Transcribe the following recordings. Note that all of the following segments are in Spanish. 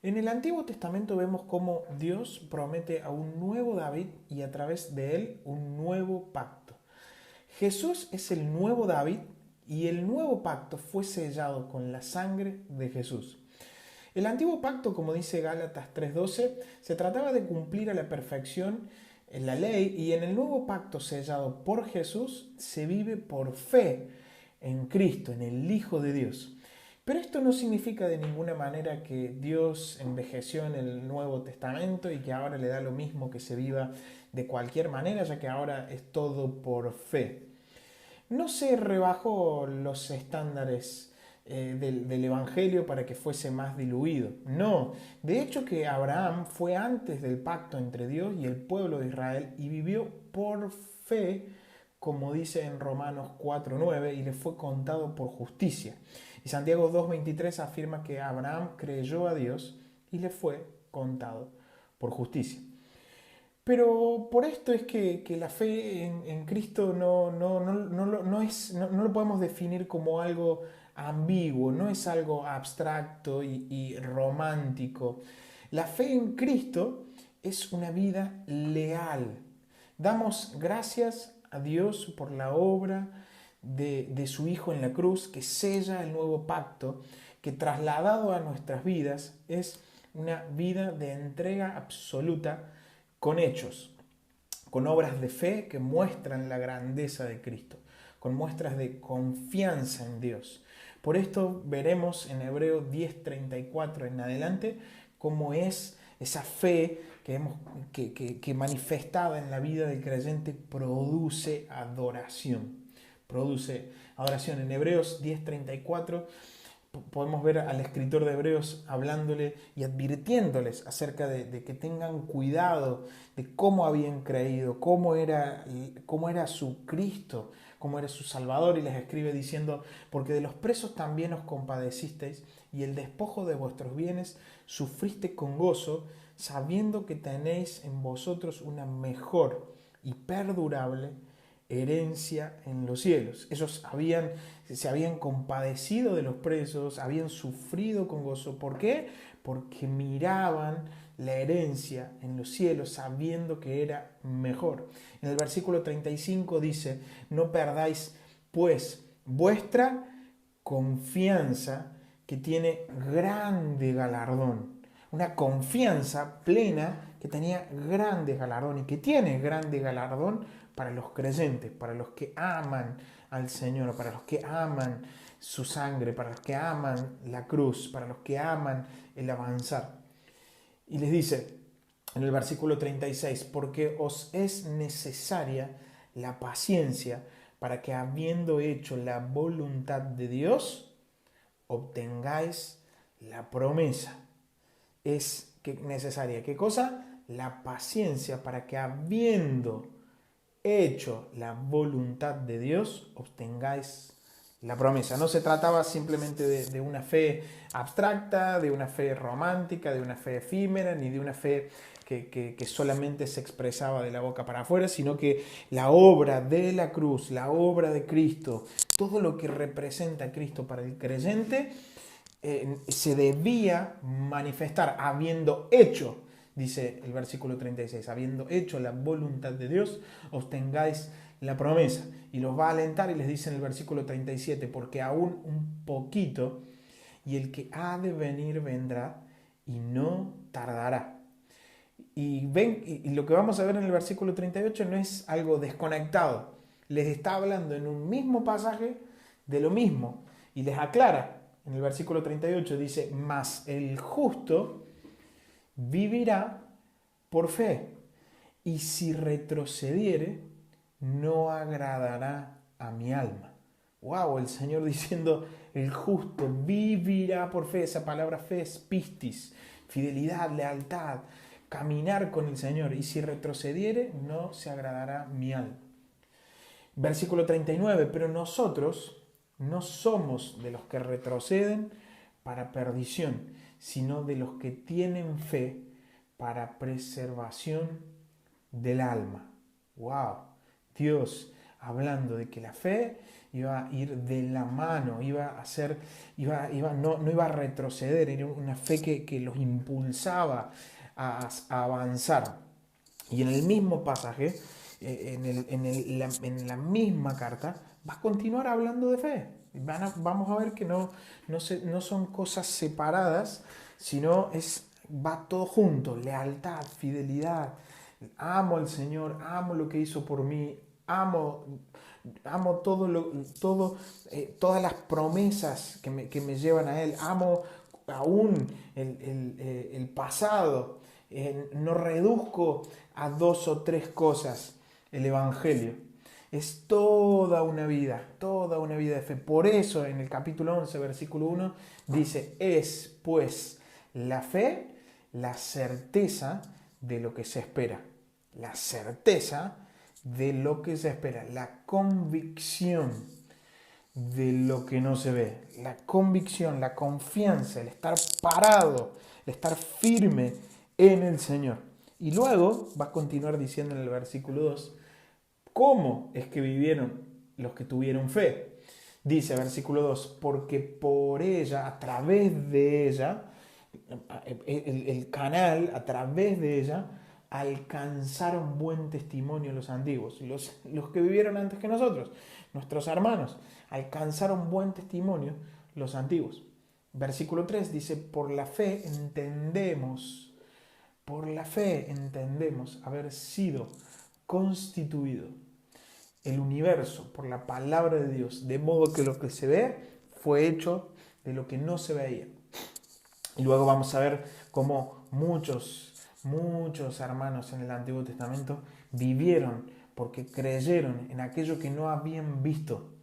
En el Antiguo Testamento vemos cómo Dios promete a un nuevo David y a través de él un nuevo pacto. Jesús es el nuevo David y el nuevo pacto fue sellado con la sangre de Jesús. El antiguo pacto, como dice Gálatas 3:12, se trataba de cumplir a la perfección en la ley, y en el nuevo pacto sellado por Jesús se vive por fe en Cristo, en el Hijo de Dios. Pero esto no significa de ninguna manera que Dios envejeció en el Nuevo Testamento y que ahora le da lo mismo que se viva de cualquier manera, ya que ahora es todo por fe. No se rebajó los estándares del Evangelio para que fuese más diluido. No, de hecho que Abraham fue antes del pacto entre Dios y el pueblo de Israel y vivió por fe, como dice en Romanos 4:9, y le fue contado por justicia. Y Santiago 2:23 afirma que Abraham creyó a Dios y le fue contado por justicia. Pero por esto es que la fe en Cristo no lo podemos definir como algo ambiguo, no es algo abstracto y romántico. La fe en Cristo es una vida leal. Damos gracias a Dios por la obra de su Hijo en la cruz, que sella el nuevo pacto, que trasladado a nuestras vidas es una vida de entrega absoluta con hechos, con obras de fe que muestran la grandeza de Cristo, con muestras de confianza en Dios. Por esto veremos en Hebreos 10:34 en adelante cómo es esa fe que manifestada en la vida del creyente produce adoración. Produce adoración. En Hebreos 10:34 podemos ver al escritor de Hebreos hablándole y advirtiéndoles acerca de que tengan cuidado de cómo habían creído, cómo era su Cristo, cómo era su Salvador, y les escribe diciendo: porque de los presos también os compadecisteis, y el despojo de vuestros bienes sufriste con gozo, sabiendo que tenéis en vosotros una mejor y perdurable herencia en los cielos. Se habían compadecido de los presos, habían sufrido con gozo. ¿Por qué? Porque miraban la herencia en los cielos, sabiendo que era mejor. En el versículo 35 dice: no perdáis pues vuestra confianza, que tiene grande galardón. Una confianza plena que tenía grande galardón y que tiene grande galardón para los creyentes, para los que aman al Señor, para los que aman su sangre, para los que aman la cruz, para los que aman el avanzar. Y les dice en el versículo 36: porque os es necesaria la paciencia, para que habiendo hecho la voluntad de Dios, obtengáis la promesa. Es necesaria, ¿qué cosa? La paciencia, para que habiendo hecho la voluntad de Dios, obtengáis la promesa. No se trataba simplemente de una fe abstracta, de una fe romántica, de una fe efímera, ni de una fe que solamente se expresaba de la boca para afuera, sino que la obra de la cruz, la obra de Cristo, todo lo que representa a Cristo para el creyente, se debía manifestar habiendo hecho, dice el versículo 36, habiendo hecho la voluntad de Dios, obtengáis la promesa. Y los va a alentar y les dice en el versículo 37: porque aún un poquito, y el que ha de venir vendrá y no tardará. Y lo que vamos a ver en el versículo 38 no es algo desconectado. Les está hablando en un mismo pasaje de lo mismo y les aclara. En el versículo 38 dice: mas el justo vivirá por fe, y si retrocediere, no agradará a mi alma. Wow, el Señor diciendo: el justo vivirá por fe. Esa palabra fe es pistis, fidelidad, lealtad, caminar con el Señor. Y si retrocediere, no se agradará mi alma. Versículo 39, pero nosotros no somos de los que retroceden para perdición, sino de los que tienen fe para preservación del alma. ¡Wow! Dios hablando de que la fe iba a ir de la mano, no iba a retroceder, era una fe que los impulsaba a avanzar. Y en el mismo pasaje, en la misma carta, va a continuar hablando de fe. Vamos a ver que no son cosas separadas, sino va todo junto: lealtad, fidelidad. Amo al Señor, amo lo que hizo por mí, amo todas las promesas que me llevan a Él, amo aún el pasado. No reduzco a 2 o 3 cosas el Evangelio. Es toda una vida de fe. Por eso en el capítulo 11, versículo 1, dice: es pues la fe la certeza de lo que se espera. La certeza de lo que se espera. La convicción de lo que no se ve. La convicción, la confianza, el estar parado, el estar firme en el Señor. Y luego va a continuar diciendo en el versículo 2, ¿cómo es que vivieron los que tuvieron fe? Dice, versículo 2, porque por ella, a través de ella, el canal, a través de ella, alcanzaron buen testimonio los antiguos, los que vivieron antes que nosotros, nuestros hermanos, alcanzaron buen testimonio los antiguos. Versículo 3 dice, por la fe entendemos haber sido constituido el universo por la palabra de Dios, de modo que lo que se ve fue hecho de lo que no se veía. Y luego vamos a ver cómo muchos hermanos en el Antiguo Testamento vivieron porque creyeron en aquello que no habían visto.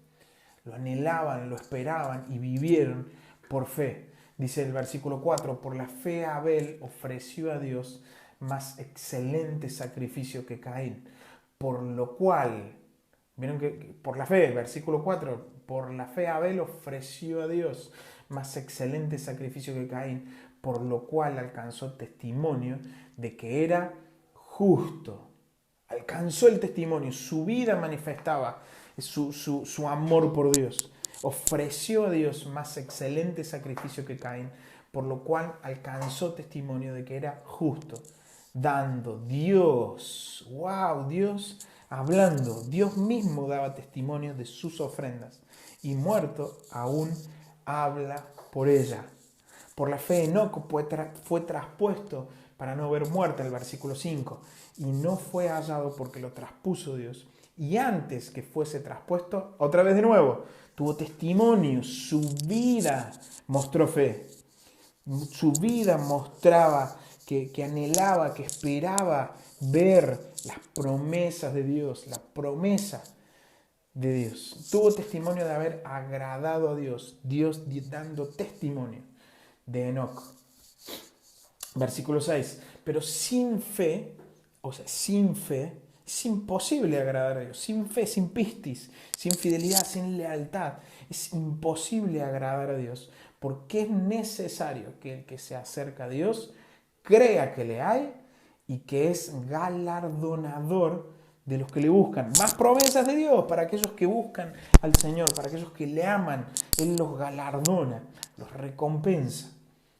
Lo anhelaban, lo esperaban y vivieron por fe. Dice el versículo 4, por la fe Abel ofreció a Dios más excelente sacrificio que Caín, por lo cual, vieron que por la fe, versículo 4, por la fe Abel ofreció a Dios más excelente sacrificio que Caín, por lo cual alcanzó testimonio de que era justo. Alcanzó el testimonio, su vida manifestaba su amor por Dios. Ofreció a Dios más excelente sacrificio que Caín, por lo cual alcanzó testimonio de que era justo, dando Dios, Dios hablando, Dios mismo daba testimonio de sus ofrendas, y muerto aún habla por ella. Por la fe Enoc fue traspuesto para no ver muerte, el versículo 5, y no fue hallado porque lo traspuso Dios. Y antes que fuese traspuesto, otra vez de nuevo, tuvo testimonio, su vida mostró fe. Su vida mostraba que anhelaba, que esperaba ver las promesas de Dios, la promesa de Dios. Tuvo testimonio de haber agradado a Dios, Dios dando testimonio de Enoc. Versículo 6, pero sin fe, es imposible agradar a Dios. Sin fe, sin pistis, sin fidelidad, sin lealtad, es imposible agradar a Dios, porque es necesario que el que se acerca a Dios crea que le hay y que es galardonador de los que le buscan. Más promesas de Dios para aquellos que buscan al Señor, para aquellos que le aman. Él los galardona, los recompensa.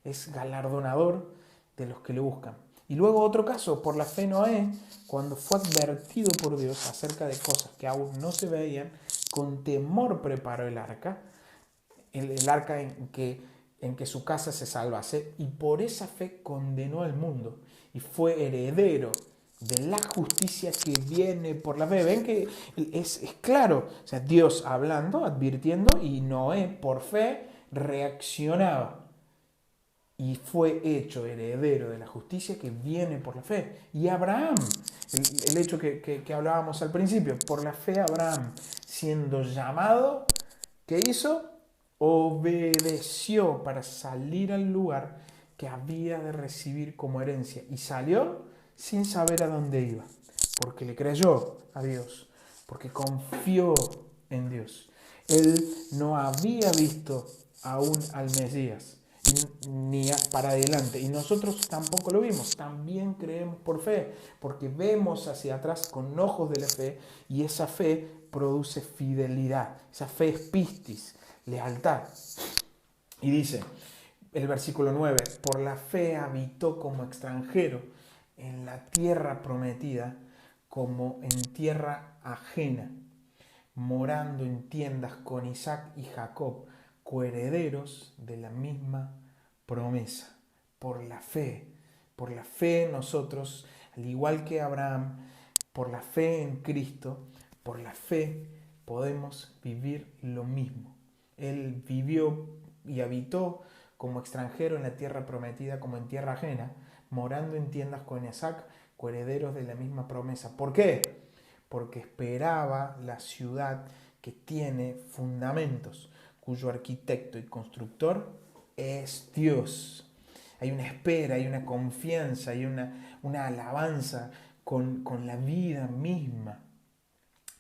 Es galardonador de los que le buscan. Y luego otro caso, por la fe Noé, cuando fue advertido por Dios acerca de cosas que aún no se veían, con temor preparó el arca, el arca en que su casa se salvase, y por esa fe condenó al mundo y fue heredero de la justicia que viene por la fe. Ven que es claro, o sea, Dios hablando, advirtiendo, y Noé por fe reaccionaba. Y fue hecho heredero de la justicia que viene por la fe. Y Abraham, el hecho que hablábamos al principio, por la fe Abraham, siendo llamado, ¿qué hizo? Obedeció para salir al lugar que había de recibir como herencia. Y salió sin saber a dónde iba, porque le creyó a Dios, porque confió en Dios. Él no había visto aún al Mesías. ni para adelante. Y nosotros tampoco lo vimos, también creemos por fe, porque vemos hacia atrás con ojos de la fe y esa fe produce fidelidad, esa fe es pistis, lealtad. Y dice el versículo 9, por la fe habitó como extranjero en la tierra prometida, como en tierra ajena, morando en tiendas con Isaac y Jacob, coherederos de la misma promesa. Por la fe nosotros, al igual que Abraham, por la fe en Cristo, por la fe podemos vivir lo mismo. Él vivió y habitó como extranjero en la tierra prometida, como en tierra ajena, morando en tiendas con Isaac, coherederos de la misma promesa. ¿Por qué? Porque esperaba la ciudad que tiene fundamentos, cuyo arquitecto y constructor es Dios. Hay una espera, hay una confianza, hay una alabanza con la vida misma.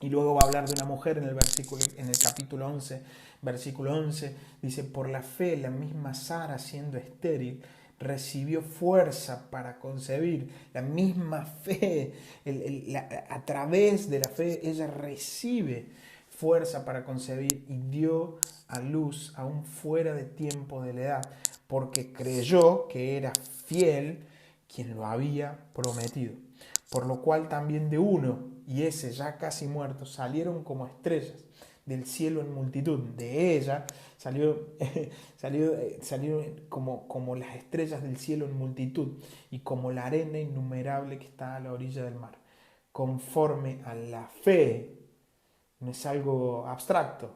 Y luego va a hablar de una mujer en el capítulo 11, versículo 11, dice, por la fe la misma Sara, siendo estéril, recibió fuerza para concebir. La misma fe, a través de la fe, ella recibe fuerza para concebir y dio a luz aún fuera de tiempo de la edad, porque creyó que era fiel quien lo había prometido. Por lo cual también de uno, y ese ya casi muerto, salieron como estrellas del cielo en multitud. De ella salieron como las estrellas del cielo en multitud y como la arena innumerable que está a la orilla del mar. Conforme a la fe, no es algo abstracto,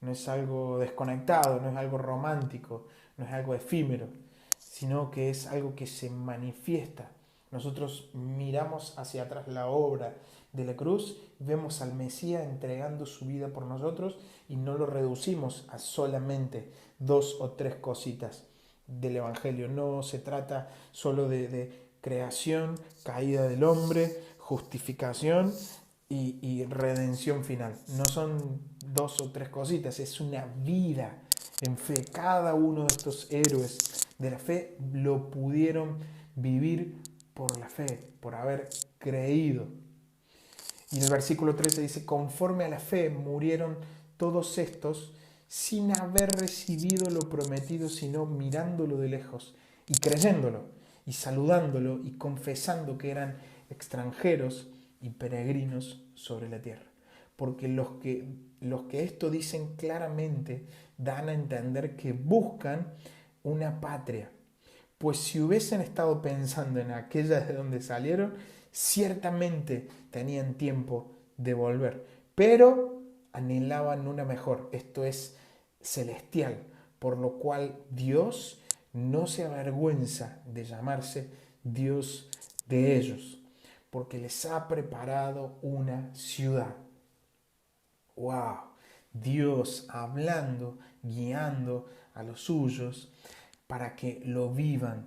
no es algo desconectado, no es algo romántico, no es algo efímero, sino que es algo que se manifiesta. Nosotros miramos hacia atrás la obra de la cruz, vemos al Mesías entregando su vida por nosotros y no lo reducimos a solamente 2 o 3 cositas del Evangelio. No se trata solo de creación, caída del hombre, justificación y redención final. No son 2 o 3 cositas, es una vida en fe. Cada uno de estos héroes de la fe lo pudieron vivir por la fe, por haber creído. Y en el versículo 13 dice, conforme a la fe murieron todos estos sin haber recibido lo prometido, sino mirándolo de lejos y creyéndolo y saludándolo y confesando que eran extranjeros y peregrinos sobre la tierra. Porque los que esto dicen claramente dan a entender que buscan una patria. Pues si hubiesen estado pensando en aquellas de donde salieron, ciertamente tenían tiempo de volver, pero anhelaban una mejor, esto es celestial, por lo cual Dios no se avergüenza de llamarse Dios de ellos, porque les ha preparado una ciudad. ¡Wow! Dios hablando, guiando a los suyos para que lo vivan,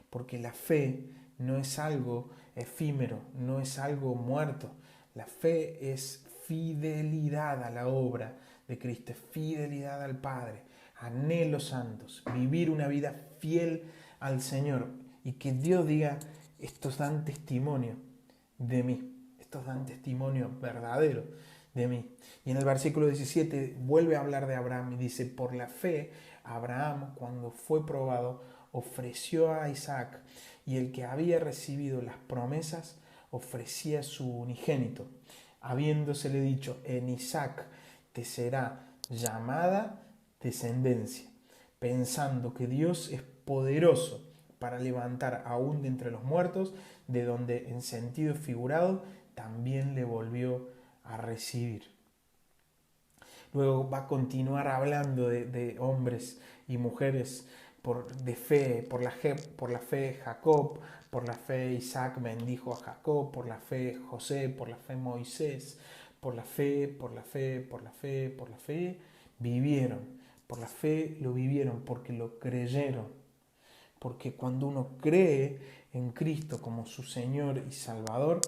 porque la fe no es algo efímero, no es algo muerto. La fe es fidelidad a la obra de Cristo, fidelidad al Padre, anhelos santos, vivir una vida fiel al Señor y que Dios diga, estos dan testimonio de mí, estos dan testimonio verdadero de mí. Y en el versículo 17 vuelve a hablar de Abraham y dice, por la fe, Abraham, cuando fue probado, ofreció a Isaac, y el que había recibido las promesas ofrecía su unigénito, habiéndosele dicho, en Isaac te será llamada descendencia, pensando que Dios es poderoso para levantar aún de entre los muertos, de donde en sentido figurado también le volvió a recibir. Luego va a continuar hablando de hombres y mujeres de fe, por la fe Jacob, por la fe Isaac bendijo a Jacob, por la fe José, por la fe Moisés, por la fe, vivieron, por la fe lo vivieron, porque lo creyeron, porque cuando uno cree en Cristo como su Señor y Salvador,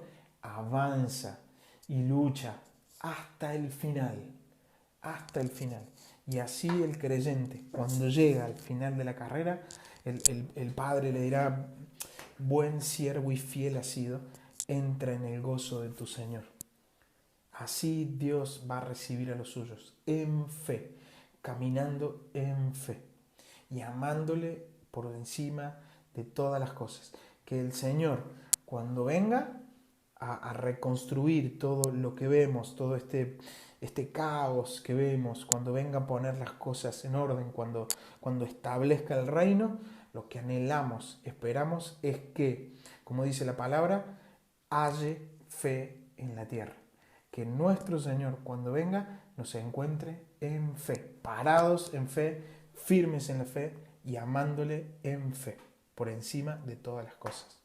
avanza y lucha hasta el final, hasta el final. Y así el creyente, cuando llega al final de la carrera, el Padre le dirá, buen siervo y fiel has sido, entra en el gozo de tu Señor. Así Dios va a recibir a los suyos, en fe, caminando en fe y amándole por encima de todas las cosas. Que el Señor, cuando venga a reconstruir todo lo que vemos, todo este caos que vemos, cuando venga a poner las cosas en orden, cuando establezca el reino, lo que anhelamos, esperamos es que, como dice la palabra, halle fe en la tierra. Que nuestro Señor, cuando venga, nos encuentre en fe, parados en fe, firmes en la fe y amándole en fe, por encima de todas las cosas.